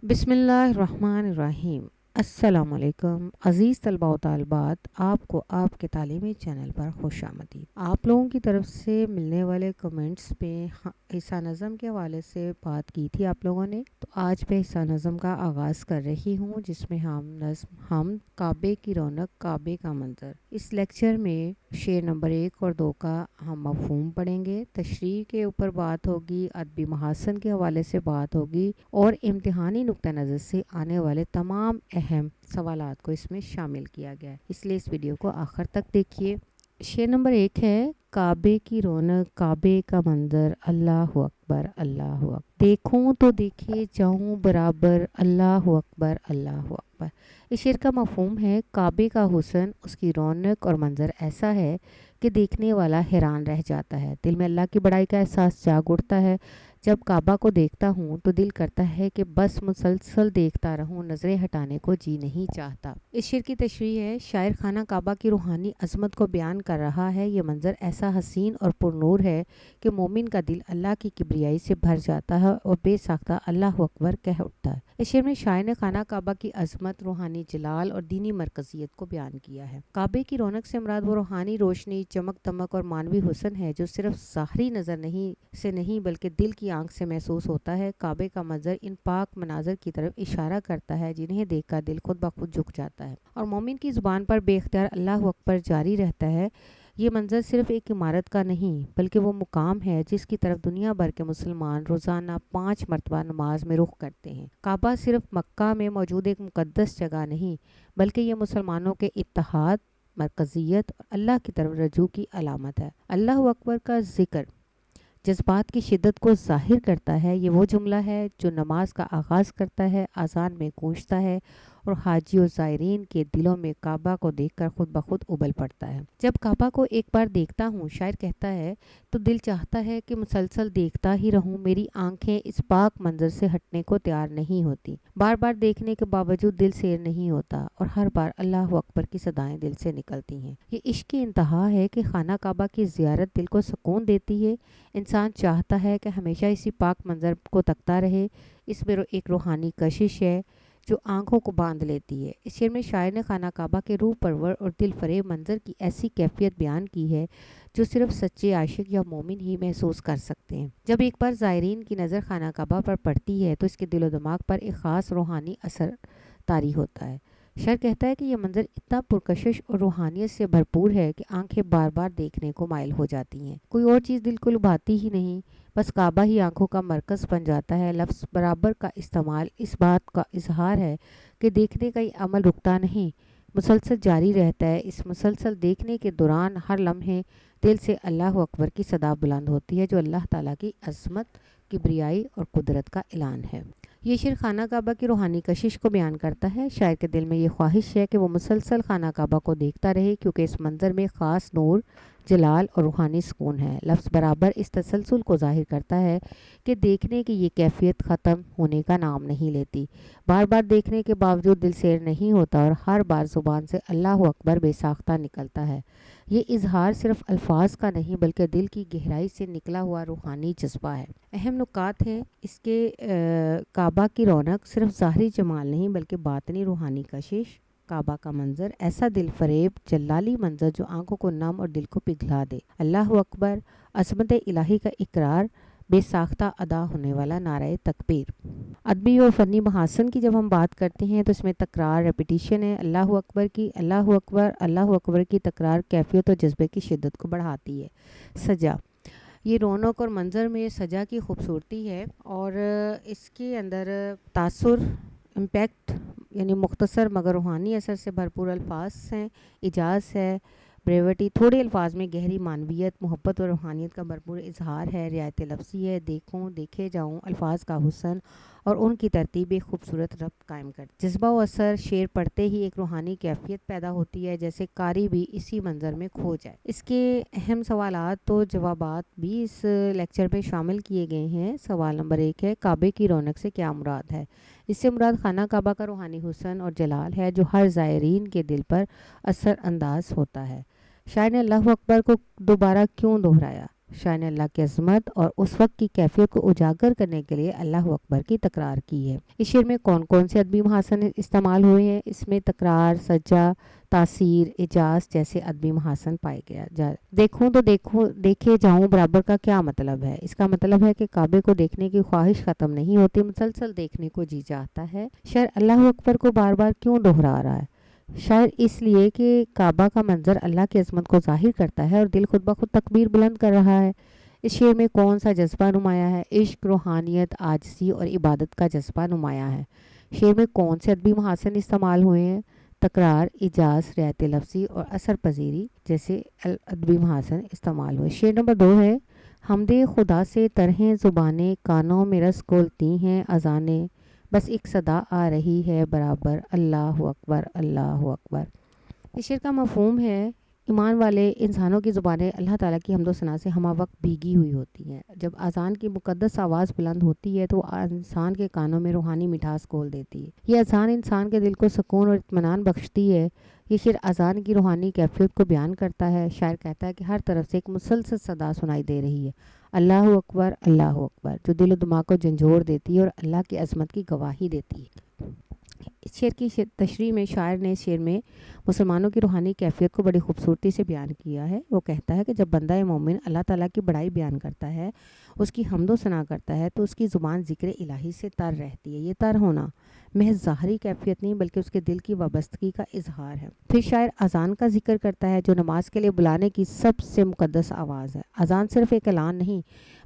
بسم اللہ الرحمن الرحیم۔ السلام علیکم عزیز طلباء و طالبات، آپ کو آپ کے تعلیمی چینل پر خوش آمدید۔ آپ لوگوں کی طرف سے ملنے والے کمنٹس پہ حصہ نظم کے حوالے سے بات کی تھی آپ لوگوں نے، تو آج میں حصہ نظم کا آغاز کر رہی ہوں، جس میں ہم کعبے کی رونق، کعبے کا منظر، اس لیکچر میں شعر نمبر 1 اور 2 کا ہم مفہوم پڑھیں گے، تشریح کے اوپر بات ہوگی، ادبی محاسن کے حوالے سے بات ہوگی اور امتحانی نقطہ نظر سے آنے والے تمام اہم سوالات کو اس میں شامل کیا گیا ہے، اس لیے اس ویڈیو کو آخر تک دیکھیے۔ شعر نمبر 1 ہے: کعبے کی رونق، کعبے کا منظر، اللہ اکبر اللہ اکبر، دیکھوں تو دیکھے جاؤں برابر، اللہ اکبر اللہ اکبر۔ اس شعر کا مفہوم ہے: کعبے کا حسن، اس کی رونق اور منظر ایسا ہے کہ دیکھنے والا حیران رہ جاتا ہے، دل میں اللہ کی بڑائی کا احساس جاگ اٹھتا ہے۔ جب کعبہ کو دیکھتا ہوں تو دل کرتا ہے کہ بس مسلسل دیکھتا رہوں، نظریں ہٹانے کو جی نہیں چاہتا۔ اس شعر کی تشریح ہے: شاعر خانہ کعبہ کی روحانی عظمت کو بیان کر رہا ہے۔ یہ منظر ایسا حسین اور پرنور ہے کہ مومن کا دل اللہ کی کبریائی سے بھر جاتا ہے اور بے ساختہ اللہ اکبر کہہ اٹھتا ہے۔ اس شعر میں شاعر نے خانہ کعبہ کی عظمت، روحانی جلال اور دینی مرکزیت کو بیان کیا ہے۔ کعبے کی رونق سے مراد وہ روحانی روشنی، چمک دمک اور معنوی حسن ہے جو صرف ظاہری نظر نہیں بلکہ دل کی آنکھ سے محسوس ہوتا ہے۔ کعبے کا منظر ان پاک مناظر کی طرف اشارہ کرتا ہے جنہیں دیکھ کر دل خود بخود جھک جاتا ہے اور مومن کی زبان پر بے اختیار اللہ اکبر جاری رہتا ہے۔ یہ منظر صرف ایک عمارت کا نہیں بلکہ وہ مقام ہے جس کی طرف دنیا بھر کے مسلمان روزانہ 5 مرتبہ نماز میں رخ کرتے ہیں۔ کعبہ صرف مکہ میں موجود ایک مقدس جگہ نہیں بلکہ یہ مسلمانوں کے اتحاد، مرکزیت اور اللہ کی طرف رجوع کی علامت ہے۔ اللہ اکبر کا ذکر جذبات کی شدت کو ظاہر کرتا ہے۔ یہ وہ جملہ ہے جو نماز کا آغاز کرتا ہے، اذان میں گونجتا ہے اور حاجی و زائرین کے دلوں میں کعبہ کو دیکھ کر خود بخود ابل پڑتا ہے۔ جب کعبہ کو ایک بار دیکھتا ہوں، شاعر کہتا ہے، تو دل چاہتا ہے کہ مسلسل دیکھتا ہی رہوں، میری آنکھیں اس پاک منظر سے ہٹنے کو تیار نہیں ہوتی۔ بار بار دیکھنے کے باوجود دل سیر نہیں ہوتا اور ہر بار اللہ اکبر کی صدائیں دل سے نکلتی ہیں۔ یہ عشق کی انتہا ہے کہ خانہ کعبہ کی زیارت دل کو سکون دیتی ہے۔ انسان چاہتا ہے کہ ہمیشہ اسی پاک منظر کو تکتا رہے۔ اس میں ایک روحانی کشش ہے جو آنکھوں کو باندھ لیتی ہے۔ اس شعر میں شاعر نے خانہ کعبہ کے روح پرور اور دل فریب منظر کی ایسی کیفیت بیان کی ہے جو صرف سچے عاشق یا مومن ہی محسوس کر سکتے ہیں۔ جب ایک بار زائرین کی نظر خانہ کعبہ پر پڑتی ہے تو اس کے دل و دماغ پر ایک خاص روحانی اثر طاری ہوتا ہے۔ شاعر کہتا ہے کہ یہ منظر اتنا پرکشش اور روحانیت سے بھرپور ہے کہ آنکھیں بار بار دیکھنے کو مائل ہو جاتی ہیں۔ کوئی اور چیز دل کو لبھاتی ہی نہیں، بس کعبہ ہی آنکھوں کا مرکز بن جاتا ہے۔ لفظ برابر کا استعمال اس بات کا اظہار ہے کہ دیکھنے کا یہ عمل رکتا نہیں، مسلسل جاری رہتا ہے۔ اس مسلسل دیکھنے کے دوران ہر لمحے دل سے اللہ اکبر کی صدا بلند ہوتی ہے جو اللہ تعالیٰ کی عظمت، کبریائی اور قدرت کا اعلان ہے۔ یہ شعر خانہ کعبہ کی روحانی کشش کو بیان کرتا ہے۔ شاعر کے دل میں یہ خواہش ہے کہ وہ مسلسل خانہ کعبہ کو دیکھتا رہے کیونکہ اس منظر میں خاص نور، جلال اور روحانی سکون ہے۔ لفظ برابر اس تسلسل کو ظاہر کرتا ہے کہ دیکھنے کی یہ کیفیت ختم ہونے کا نام نہیں لیتی۔ بار بار دیکھنے کے باوجود دل سیر نہیں ہوتا اور ہر بار زبان سے اللہ اکبر بے ساختہ نکلتا ہے۔ یہ اظہار صرف الفاظ کا نہیں بلکہ دل کی گہرائی سے نکلا ہوا روحانی جذبہ ہے۔ اہم نکات ہیں اس کے: کعبہ کی رونق صرف ظاہری جمال نہیں بلکہ باطنی روحانی کشش۔ کعبہ کا منظر ایسا دل فریب جلالی منظر جو آنکھوں کو نم اور دل کو پگھلا دے۔ اللہ اکبر عظمت الہی کا اقرار، بے ساختہ ادا ہونے والا نعرہ تکبیر۔ ادبی اور فنی محاسن کی جب ہم بات کرتے ہیں تو اس میں تکرار، ریپیٹیشن ہے۔ اللہ اکبر کی تکرار کیفیت اور جذبے کی شدت کو بڑھاتی ہے۔ سجا، یہ رونق اور منظر میں سجا کی خوبصورتی ہے اور اس کے اندر تاثر، امپیکٹ، یعنی مختصر مگر روحانی اثر سے بھرپور الفاظ ہیں۔ اجاز ہے، بریوٹی، تھوڑے الفاظ میں گہری معنویت، محبت اور روحانیت کا بھرپور اظہار ہے۔ رعایت لفظی ہے، دیکھوں دیکھے جاؤں، الفاظ کا حسن اور ان کی ترتیب ایک خوبصورت ربط قائم کرتی ہے۔ جذبہ و اثر، شعر پڑھتے ہی ایک روحانی کیفیت پیدا ہوتی ہے جیسے قاری بھی اسی منظر میں کھو جائے۔ اس کے اہم سوالات تو جوابات بھی اس لیکچر میں شامل کیے گئے ہیں۔ سوال نمبر 1 ہے: کعبے کی رونق سے کیا مراد ہے؟ اس سے مراد خانہ کعبہ کا روحانی حسن اور جلال ہے جو ہر زائرین کے دل پر اثر انداز ہوتا ہے۔ شاعر نے اللہ اکبر کو دوبارہ کیوں دہرایا؟ شاعر نے اللہ کی عظمت اور اس وقت کی کیفیت کو اجاگر کرنے کے لیے اللہ اکبر کی تکرار کی ہے۔ اس شعر میں کون کون سے ادبی محاسن استعمال ہوئے ہیں؟ اس میں تکرار، سجا، تاثیر، اجاز جیسے ادبی محاسن پائے گیا۔ دیکھوں تو دیکھے جاؤں برابر کا کیا مطلب ہے؟ اس کا مطلب ہے کہ کعبے کو دیکھنے کی خواہش ختم نہیں ہوتی، مسلسل دیکھنے کو جی چاہتا ہے۔ شاعر اللہ اکبر کو بار بار کیوں دہرا رہا ہے؟ شاید اس لیے کہ کعبہ کا منظر اللہ کی عظمت کو ظاہر کرتا ہے اور دل خود بخود تکبیر بلند کر رہا ہے۔ اس شعر میں کون سا جذبہ نمایاں ہے؟ عشق، روحانیت، عاجزی اور عبادت کا جذبہ نمایاں ہے۔ شعر میں کون سے ادبی محاسن استعمال ہوئے ہیں؟ تکرار، اجاز، رعایت لفظی اور اثر پذیری جیسے ادبی محاسن استعمال ہوئے۔ شعر نمبر 2 ہے، حمد خدا سے ترہیں زبانیں، کانوں میں رس گھولتی ہیں اذانیں، بس ایک صدا آ رہی ہے برابر، اللہ اکبر، اللہ اکبر۔ اس شعر کا مفہوم ہے، ایمان والے انسانوں کی زبانیں اللہ تعالیٰ کی حمد و ثنا سے ہمہ وقت بھیگی ہوئی ہوتی ہیں۔ جب اذان کی مقدس آواز بلند ہوتی ہے تو انسان کے کانوں میں روحانی مٹھاس گھول دیتی ہے۔ یہ اذان انسان کے دل کو سکون اور اطمینان بخشتی ہے۔ یہ شعر اذان کی روحانی کیفیت کو بیان کرتا ہے۔ شاعر کہتا ہے کہ ہر طرف سے ایک مسلسل صدا سنائی دے رہی ہے، اللہ اکبر، اللہ اکبر، جو دل و دماغ کو جھنجھوڑ دیتی ہے اور اللہ کی عظمت کی گواہی دیتی ہے۔ اس شعر کی تشریح میں شاعر نے اس شعر میں مسلمانوں کی روحانی کیفیت کو بڑی خوبصورتی سے بیان کیا ہے۔ وہ کہتا ہے کہ جب بندہ مومن اللہ تعالیٰ کی بڑائی بیان کرتا ہے، اس کی حمد و ثنا کرتا ہے تو اس کی زبان ذکر الہی سے تر رہتی ہے۔ یہ تر ہونا محض ظاہری کیفیت نہیں بلکہ اس کے دل کی وابستگی کا اظہار ہے۔ پھر شاعر اذان کا ذکر کرتا ہے جو نماز کے لیے بلانے کی سب سے مقدس آواز ہے۔ اذان صرف ایک اعلان نہیں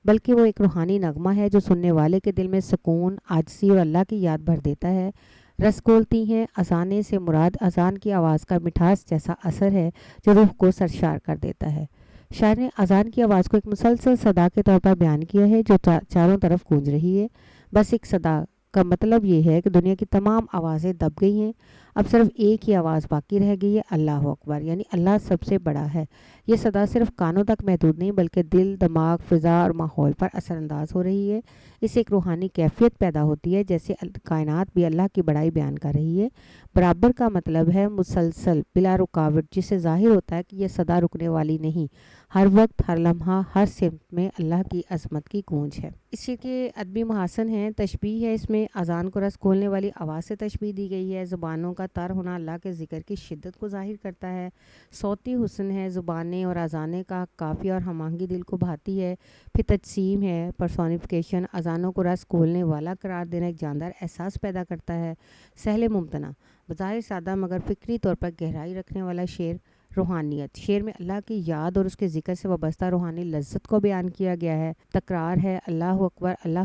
بلکہ وہ ایک روحانی نغمہ ہے جو سننے والے کے دل میں سکون، عاجزی اور اللہ کی یاد بھر دیتا ہے۔ رس گھولتی ہیں اذانیں سے مراد اذان کی آواز کا مٹھاس جیسا اثر ہے جو روح کو سرشار کر دیتا ہے۔ شاعر نے اذان کی آواز کو ایک مسلسل صدا کے طور پر بیان کیا ہے جو چاروں طرف گونج رہی ہے۔ بس ایک صدا کا مطلب یہ ہے کہ دنیا کی تمام آوازیں دب گئی ہیں، اب صرف ایک ہی آواز باقی رہ گئی ہے، اللہ اکبر، یعنی اللہ سب سے بڑا ہے۔ یہ صدا صرف کانوں تک محدود نہیں بلکہ دل، دماغ، فضا اور ماحول پر اثر انداز ہو رہی ہے۔ اس سے ایک روحانی کیفیت پیدا ہوتی ہے جیسے کائنات بھی اللہ کی بڑائی بیان کر رہی ہے۔ برابر کا مطلب ہے مسلسل، بلا رکاوٹ، جس سے ظاہر ہوتا ہے کہ یہ صدا رکنے والی نہیں، ہر وقت، ہر لمحہ، ہر سمت میں اللہ کی عظمت کی گونج ہے۔ اس شعر کے ادبی محاسن ہیں، تشبیہ ہے، اس میں اذان کو رس کھولنے والی آواز سے تشبیہ دی گئی ہے۔ زبانوں کا تر ہونا اللہ کے ذکر کی شدت کو ظاہر کرتا ہے۔ صوتی حسن ہے، زبانیں اور اذانیں کا قافیہ اور ہم آہنگی دل کو بھاتی ہے۔ پھر تجسیم ہے، پرسونیفیکیشن، اذانوں کو رس کھولنے والا قرار دینا ایک جاندار احساس پیدا کرتا ہے۔ سہل ممتنع، بظاہر سادہ مگر فکری طور پر گہرائی رکھنے والا شعر۔ روحانیت، شعر میں اللہ کی یاد اور اس کے ذکر سے وابستہ روحانی لذت کو بیان کیا گیا ہے۔ تکرار ہے، اللہ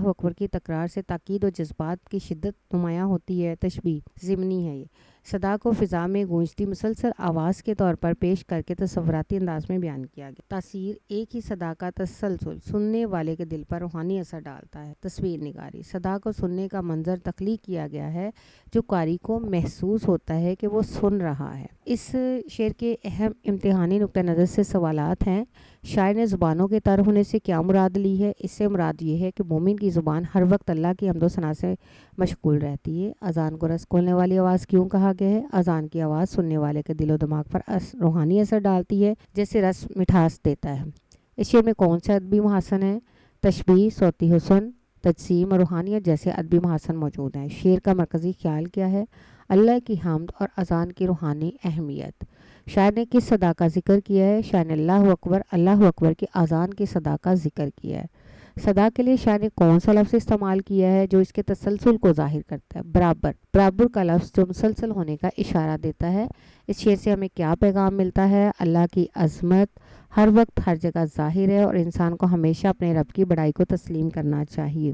اکبر کی تکرار سے تاکید و جذبات کی شدت نمایاں ہوتی ہے۔ تشبیہ ضمنی ہے، یہ صدا کو فضا میں گونجتی مسلسل آواز کے طور پر پیش کر کے تصوراتی انداز میں بیان کیا گیا۔ تاثیر، ایک ہی صدا کا تسلسل سننے والے کے دل پر روحانی اثر ڈالتا ہے۔ تصویر نگاری، صدا کو سننے کا منظر تخلیق کیا گیا ہے جو قاری کو محسوس ہوتا ہے کہ وہ سن رہا ہے۔ اس شعر کے اہم امتحانی نقطہ نظر سے سوالات ہیں۔ شاعر نے زبانوں کے تر ہونے سے کیا مراد لی ہے؟ اس سے مراد یہ ہے کہ مومن کی زبان ہر وقت اللہ کی حمد و ثنا سے مشغول رہتی ہے۔ اذان کو رس کھولنے والی آواز کیوں کہا گیا ہے؟ اذان کی آواز سننے والے کے دل و دماغ پر روحانی اثر ڈالتی ہے جیسے رس مٹھاس دیتا ہے۔ اس شعر میں کون سے ادبی محاسن ہیں؟ تشبیہ، صوتی حسن، تجسیم اور روحانیت جیسے ادبی محاسن موجود ہیں۔ شعر کا مرکزی خیال کیا ہے؟ اللہ کی حمد اور اذان کی روحانی اہمیت۔ شاعر نے کس صدا کا ذکر کیا ہے؟ شاعر نے اللہ اکبر کی اذان کی صدا کا ذکر کیا ہے۔ صدا کے لیے شاعر نے کون سا لفظ استعمال کیا ہے جو اس کے تسلسل کو ظاہر کرتا ہے؟ برابر کا لفظ جو مسلسل ہونے کا اشارہ دیتا ہے۔ اس شعر سے ہمیں کیا پیغام ملتا ہے؟ اللہ کی عظمت ہر وقت ہر جگہ ظاہر ہے اور انسان کو ہمیشہ اپنے رب کی بڑائی کو تسلیم کرنا چاہیے۔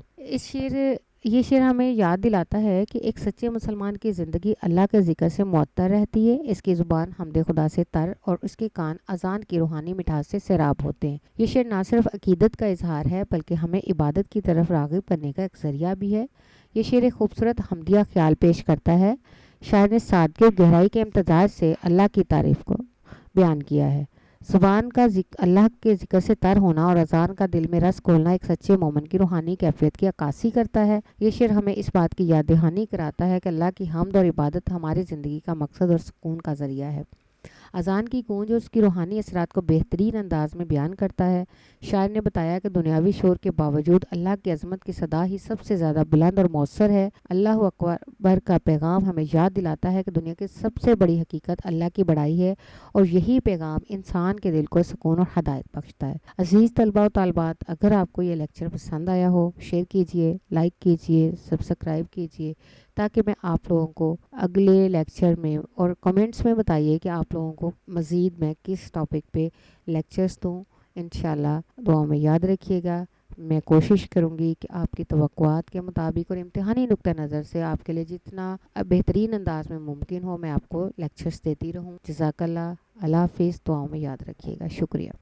یہ شعر ہمیں یاد دلاتا ہے کہ ایک سچے مسلمان کی زندگی اللہ کے ذکر سے معطر رہتی ہے، اس کی زبان حمد خدا سے تر اور اس کے کان اذان کی روحانی مٹھاس سے سیراب ہوتے ہیں۔ یہ شعر نہ صرف عقیدت کا اظہار ہے بلکہ ہمیں عبادت کی طرف راغب کرنے کا ایک ذریعہ بھی ہے۔ یہ شعر ایک خوبصورت حمدیہ خیال پیش کرتا ہے۔ شاعر نے سادگی اور گہرائی کے امتزاج سے اللہ کی تعریف کو بیان کیا ہے۔ زبان کا اللہ کے ذکر سے تر ہونا اور اذان کا دل میں رس کھولنا ایک سچے مومن کی روحانی کیفیت کی عکاسی کرتا ہے۔ یہ شعر ہمیں اس بات کی یاد دہانی کراتا ہے کہ اللہ کی حمد اور عبادت ہماری زندگی کا مقصد اور سکون کا ذریعہ ہے۔ اذان کی گونج اس کی روحانی اثرات کو بہترین انداز میں بیان کرتا ہے۔ شاعر نے بتایا کہ دنیاوی شور کے باوجود اللہ کی عظمت کی صدا ہی سب سے زیادہ بلند اور مؤثر ہے۔ اللہ اکبر کا پیغام ہمیں یاد دلاتا ہے کہ دنیا کی سب سے بڑی حقیقت اللہ کی بڑائی ہے، اور یہی پیغام انسان کے دل کو سکون اور ہدایت بخشتا ہے۔ عزیز طلباء و طالبات، اگر آپ کو یہ لیکچر پسند آیا ہو، شیئر کیجئے، لائک کیجئے، سبسکرائب کیجئے، تاکہ میں آپ لوگوں کو اگلے لیکچر میں، اور کمنٹس میں بتائیے کہ آپ لوگوں کو مزید میں کس ٹاپک پہ لیکچرز دوں۔ انشاءاللہ دعاؤں میں یاد رکھیے گا۔ میں کوشش کروں گی کہ آپ کی توقعات کے مطابق اور امتحانی نقطہ نظر سے آپ کے لیے جتنا بہترین انداز میں ممکن ہو میں آپ کو لیکچرز دیتی رہوں۔ جزاک اللہ۔ اللہ حافظ۔ دعاؤں میں یاد رکھیے گا۔ شکریہ۔